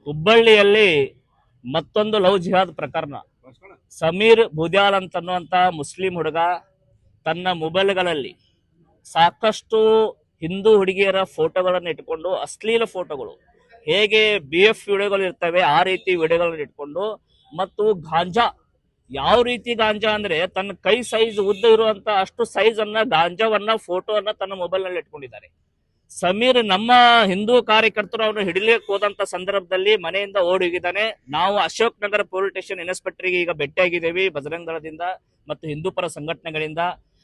ಹುಬ್ಬಳ್ಳಿಯಲ್ಲಿ ಮತ್ತೊಂದು ಲವ್ ಜಿಹಾದ್ ಪ್ರಕರಣ. ಸಮೀರ್ ಬುದ್ಯಾಲ್ ಅಂತನ್ನುವಂತ ಮುಸ್ಲಿಂ ಹುಡುಗ ತನ್ನ ಮೊಬೈಲ್ಗಳಲ್ಲಿ ಸಾಕಷ್ಟು ಹಿಂದೂ ಹುಡುಗಿಯರ ಫೋಟೋಗಳನ್ನು ಇಟ್ಕೊಂಡು, ಅಶ್ಲೀಲ ಫೋಟೋಗಳು ಹೇಗೆ BF ವಿಡಿಯೋಗಳು ಇರ್ತವೆ ಆ ರೀತಿ ವಿಡಿಯೋಗಳನ್ನ ಇಟ್ಕೊಂಡು, ಮತ್ತು ಗಾಂಜಾ, ಯಾವ ರೀತಿ ಗಾಂಜಾ ಅಂದ್ರೆ ತನ್ನ ಕೈ ಸೈಜ್ ಉದ್ದ ಇರುವಂತ ಅಷ್ಟು ಸೈಜ್ ಅನ್ನ ಗಾಂಜಾವನ್ನ ಫೋಟೋವನ್ನ ತನ್ನ ಮೊಬೈಲ್ ನಲ್ಲಿ ಇಟ್ಕೊಂಡಿದ್ದಾರೆ. ಸಮೀರ್ ನಮ್ಮ ಹಿಂದೂ ಕಾರ್ಯಕರ್ತರು ಅವನು ಹಿಡಿಲಿಕ್ಕೆ ಹೋದಂತ ಸಂದರ್ಭದಲ್ಲಿ ಮನೆಯಿಂದ ಓಡಿ ಹೋಗಿದ್ದಾನೆ. ನಾವು ಅಶೋಕ್ ನಗರ ಪೊಲೀಸ್ ಸ್ಟೇಷನ್ ಇನ್ಸ್ಪೆಕ್ಟರ್ಗೆ ಈಗ ಭೇಟಿಯಾಗಿದ್ದೇವೆ ಬಜರಂಗ ದಳದಿಂದ ಮತ್ತು ಹಿಂದೂ ಪರ ಸಂಘಟನೆಗಳಿಂದ.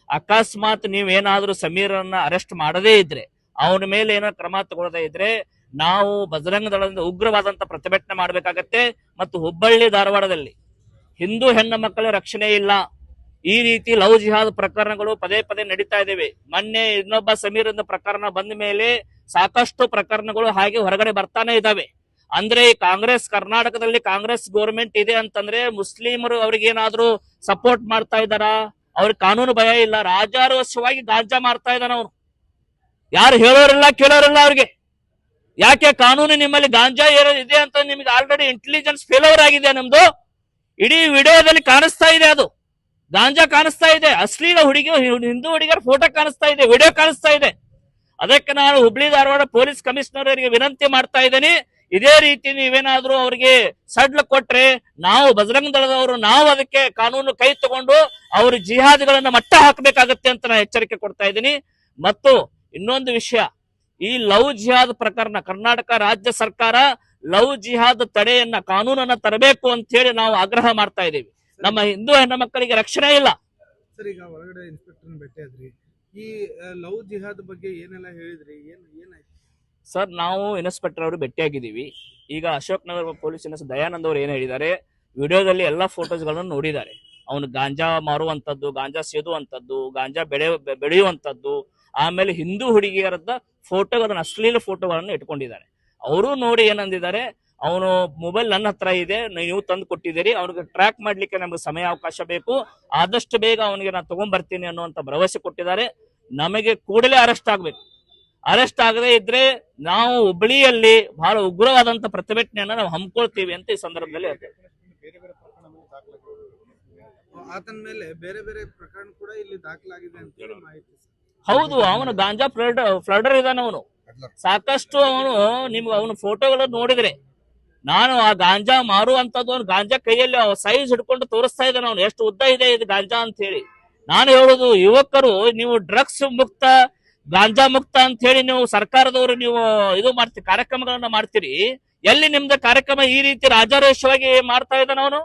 ಅಕಸ್ಮಾತ್ ನೀವೇನಾದ್ರೂ ಸಮೀರನ್ನ ಅರೆಸ್ಟ್ ಮಾಡದೇ ಇದ್ರೆ, ಅವನ ಮೇಲೆ ಏನೋ ಕ್ರಮ ತಗೊಳ್ಳದೇ ಇದ್ರೆ ನಾವು ಬಜರಂಗ ದಳದಿಂದ ಉಗ್ರವಾದಂತ ಪ್ರತಿಭಟನೆ ಮಾಡಬೇಕಾಗತ್ತೆ. ಮತ್ತು ಹುಬ್ಬಳ್ಳಿ ಧಾರವಾಡದಲ್ಲಿ ಹಿಂದೂ ಹೆಣ್ಣು ಮಕ್ಕಳ ರಕ್ಷಣೆ ಇಲ್ಲ. ಈ ರೀತಿ ಲವ್ ಜಿಹಾದ್ ಪ್ರಕರಣಗಳು ಪದೇ ಪದೇ ನಡೀತಾ ಇದ್ದೇವೆ. ಮೊನ್ನೆ ಇನ್ನೊಬ್ಬ ಸಮೀರ್ ಅಂತ ಪ್ರಕರಣ ಬಂದ ಮೇಲೆ ಸಾಕಷ್ಟು ಪ್ರಕರಣಗಳು ಹಾಗೆ ಹೊರಗಡೆ ಬರ್ತಾನೆ ಇದಾವೆ. ಅಂದ್ರೆ ಕಾಂಗ್ರೆಸ್, ಕರ್ನಾಟಕದಲ್ಲಿ ಕಾಂಗ್ರೆಸ್ ಗೌರ್ಮೆಂಟ್ ಇದೆ ಅಂತಂದ್ರೆ ಮುಸ್ಲಿಮರು ಅವ್ರಿಗೇನಾದ್ರೂ ಸಪೋರ್ಟ್ ಮಾಡ್ತಾ ಇದ್ದಾರಾ? ಅವ್ರಿಗೆ ಕಾನೂನು ಭಯ ಇಲ್ಲ. ರಾಜಾರೋಷವಾಗಿ ಗಾಂಜಾ ಮಾಡ್ತಾ ಇದ್ದಾನ ಅವನು. ಯಾರು ಹೇಳೋರಿಲ್ಲ ಕೇಳೋರಿಲ್ಲ ಅವ್ರಿಗೆ. ಯಾಕೆ ಕಾನೂನು ನಿಮ್ಮಲ್ಲಿ ಗಾಂಜಾ ಇದೆ ಅಂತ ನಿಮ್ಗೆ ಆಲ್ರೆಡಿ ಇಂಟೆಲಿಜೆನ್ಸ್ ಫೇಲ್ಯೂರ್ ಆಗಿದೆ. ನಮ್ದು ಇಡೀ ವಿಡಿಯೋದಲ್ಲಿ ಕಾಣಿಸ್ತಾ ಇದೆ, ಅದು ಗಾಂಜಾ ಕಾಣಿಸ್ತಾ ಇದೆ, ಅಶ್ಲೀಲ ಹುಡುಗಿ ಹಿಂದೂ ಹುಡುಗಿಯರ ಫೋಟೋ ಕಾಣಿಸ್ತಾ ಇದೆ, ವಿಡಿಯೋ ಕಾಣಿಸ್ತಾ ಇದೆ. ಅದಕ್ಕೆ ನಾನು ಹುಬ್ಳಿ ಧಾರವಾಡ ಪೊಲೀಸ್ ಕಮಿಷನರ್ ಅವರಿಗೆ ವಿನಂತಿ ಮಾಡ್ತಾ ಇದ್ದೀನಿ, ಇದೇ ರೀತಿ ನೀವೇನಾದ್ರೂ ಅವ್ರಿಗೆ ಸಡ್ಲು ಕೊಟ್ರೆ ನಾವು ಬಜರಂಗ ದಳದವರು ನಾವು ಅದಕ್ಕೆ ಕಾನೂನು ಕೈ ತಗೊಂಡು ಅವ್ರ ಜಿಹಾದಿಗಳನ್ನ ಮಟ್ಟ ಹಾಕಬೇಕಾಗತ್ತೆ ಅಂತ ನಾನು ಎಚ್ಚರಿಕೆ ಕೊಡ್ತಾ ಇದ್ದೀನಿ. ಮತ್ತು ಇನ್ನೊಂದು ವಿಷಯ, ಈ ಲವ್ ಜಿಹಾದ್ ಪ್ರಕರಣ ಕರ್ನಾಟಕ ರಾಜ್ಯ ಸರ್ಕಾರ ಲವ್ ಜಿಹಾದ್ ತಡೆಯನ್ನ ಕಾನೂನನ್ನ ತರಬೇಕು ಅಂತ ಹೇಳಿ ನಾವು ಆಗ್ರಹ ಮಾಡ್ತಾ ಇದ್ದೀವಿ. ನಮ್ಮ ಹಿಂದೂ ಹೆಣ್ಣು ಮಕ್ಕಳಿಗೆ ರಕ್ಷಣೆ ಇಲ್ಲ. ಸರ್, ಈಗ ಹೊರಗಡೆ ಇನ್ಸ್ಪೆಕ್ಟರ್ ಭೇಟಿ ಆದ್ರಿ, ಈ ಲವ್ ಜಿಹಾದ್ ಬಗ್ಗೆ ಏನೆಲ್ಲ ಹೇಳಿದ್ರಿ, ಏನಾಯ್ತು ಸರ್? ನಾವು ಇನ್ಸ್ಪೆಕ್ಟರ್ ಅವರು ಭೇಟಿಯಾಗಿದ್ದೀವಿ. ಈಗ ಅಶೋಕ್ ನಗರ ಪೊಲೀಸ್ ಇನ್ಸ್ಪೆಕ್ಟರ್ ದಯಾನಂದ್ ಅವರು ಏನ್ ಹೇಳಿದ್ದಾರೆ, ವಿಡಿಯೋದಲ್ಲಿ ಎಲ್ಲಾ ಫೋಟೋಸ್ ಗಳನ್ನು ನೋಡಿದ್ದಾರೆ. ಅವನು ಗಾಂಜಾ ಮಾರುವಂತದ್ದು, ಗಾಂಜಾ ಸೇದುವಂತದ್ದು, ಗಾಂಜಾ ಬೆಳೆಯುವಂತದ್ದು, ಆಮೇಲೆ ಹಿಂದೂ ಹುಡುಗಿಯರದ ಫೋಟೋಗಳನ್ನ, ಅಶ್ಲೀಲ ಫೋಟೋಗಳನ್ನು ಇಟ್ಕೊಂಡಿದ್ದಾರೆ. ಅವರು ನೋಡಿ ಏನಂದಿದ್ದಾರೆ, ಅವನು ಮೊಬೈಲ್ ನನ್ನ ಹತ್ರ ಇದೆ, ನೀವು ತಂದು ಕೊಟ್ಟಿದ್ದೀರಿ, ಅವ್ನಿಗೆ ಟ್ರ್ಯಾಕ್ ಮಾಡ್ಲಿಕ್ಕೆ ನಮ್ಗೆ ಸಮಯ ಅವಕಾಶ ಬೇಕು, ಆದಷ್ಟು ಬೇಗ ಅವನಿಗೆ ನಾನು ತಗೊಂಡ್ ಬರ್ತೀನಿ ಅನ್ನುವಂತ ಭರವಸೆ ಕೊಟ್ಟಿದ್ದಾರೆ. ನಮಗೆ ಕೂಡಲೇ ಅರೆಸ್ಟ್ ಆಗ್ಬೇಕು. ಅರೆಸ್ಟ್ ಆಗದೆ ಇದ್ರೆ ನಾವು ಹುಬ್ಬಳ್ಳಿಯಲ್ಲಿ ಬಹಳ ಉಗ್ರವಾದಂತ ಪ್ರತಿಭಟನೆಯನ್ನ ನಾವು ಹಮ್ಮಿಕೊಳ್ತೀವಿ ಅಂತ ಈ ಸಂದರ್ಭದಲ್ಲಿ ಹೇಳ್ತೇವೆ. ಆತನ ಮೇಲೆ ಬೇರೆ ಬೇರೆ ಪ್ರಕರಣ ಕೂಡ ಇಲ್ಲಿ ದಾಖಲಾಗಿದೆ ಅಂತ ಹೇಳಿ ಮಾಹಿತಿ. ಹೌದು, ಅವನು ಗಾಂಜಾ ಫ್ಲಡರ್ ಇದ್ದಾನೆ. ಅವನು ಸಾಕಷ್ಟು ನಿಮ್ಗೆ ಅವನು ಫೋಟೋಗಳನ್ನು ನೋಡಿದ್ರೆ, ನಾನು ಆ ಗಾಂಜಾ ಮಾರುವಂತದ್ದು, ಅವ್ನು ಗಾಂಜಾ ಕೈಯಲ್ಲಿ ಸೈಜ್ ಹಿಡ್ಕೊಂಡು ತೋರಿಸ್ತಾ ಇದ್ದಾನೆ, ಅವನು ಎಷ್ಟು ಉದ್ದ ಇದೆ ಇದು ಗಾಂಜಾ ಅಂತ ಹೇಳಿ. ನಾನು ಹೇಳುದು, ಯುವಕರು ನೀವು ಡ್ರಗ್ಸ್ ಮುಕ್ತ, ಗಾಂಜಾ ಮುಕ್ತ ಅಂತ ಹೇಳಿ ನೀವು ಸರ್ಕಾರದವರು ನೀವು ಇದು ಮಾಡ್ತೀರಿ, ಕಾರ್ಯಕ್ರಮಗಳನ್ನ ಮಾಡ್ತೀರಿ. ಎಲ್ಲಿ ನಿಮ್ದ ಕಾರ್ಯಕ್ರಮ ಈ ರೀತಿ ರಾಜಾರೋಷವಾಗಿ ಮಾಡ್ತಾ ಇದ್ದಾನ ಅವನು?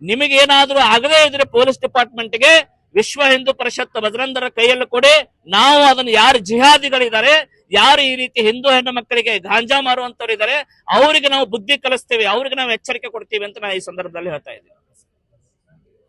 ನಿಮಗೇನಾದ್ರೂ ಆಗದೇ ಇದ್ರೆ ಪೊಲೀಸ್ ಡಿಪಾರ್ಟ್ಮೆಂಟ್ಗೆ ವಿಶ್ವ ಹಿಂದೂ ಪರಿಷತ್ ಬಜರಂಗರ ಕೈಯಲ್ಲಿ ಕೊಡಿ. ನಾವು ಅದನ್ನು ಯಾರು ಜಿಹಾದಿಗಳಿದ್ದಾರೆ, ಯಾರು ಈ ರೀತಿ ಹಿಂದೂ ಹೆಣ್ಣು ಮಕ್ಕಳಿಗೆ ಗಾಂಜಾ ಮಾರುವಂತವ್ರು ಇದ್ದಾರೆ, ಅವರಿಗೆ ನಾವು ಬುದ್ಧಿ ಕಲಿಸ್ತೇವೆ, ಅವ್ರಿಗೆ ನಾವು ಎಚ್ಚರಿಕೆ ಕೊಡ್ತೀವಿ ಅಂತ ನಾನು ಈ ಸಂದರ್ಭದಲ್ಲಿ ಹೇಳ್ತಾ ಇದ್ದೀನಿ.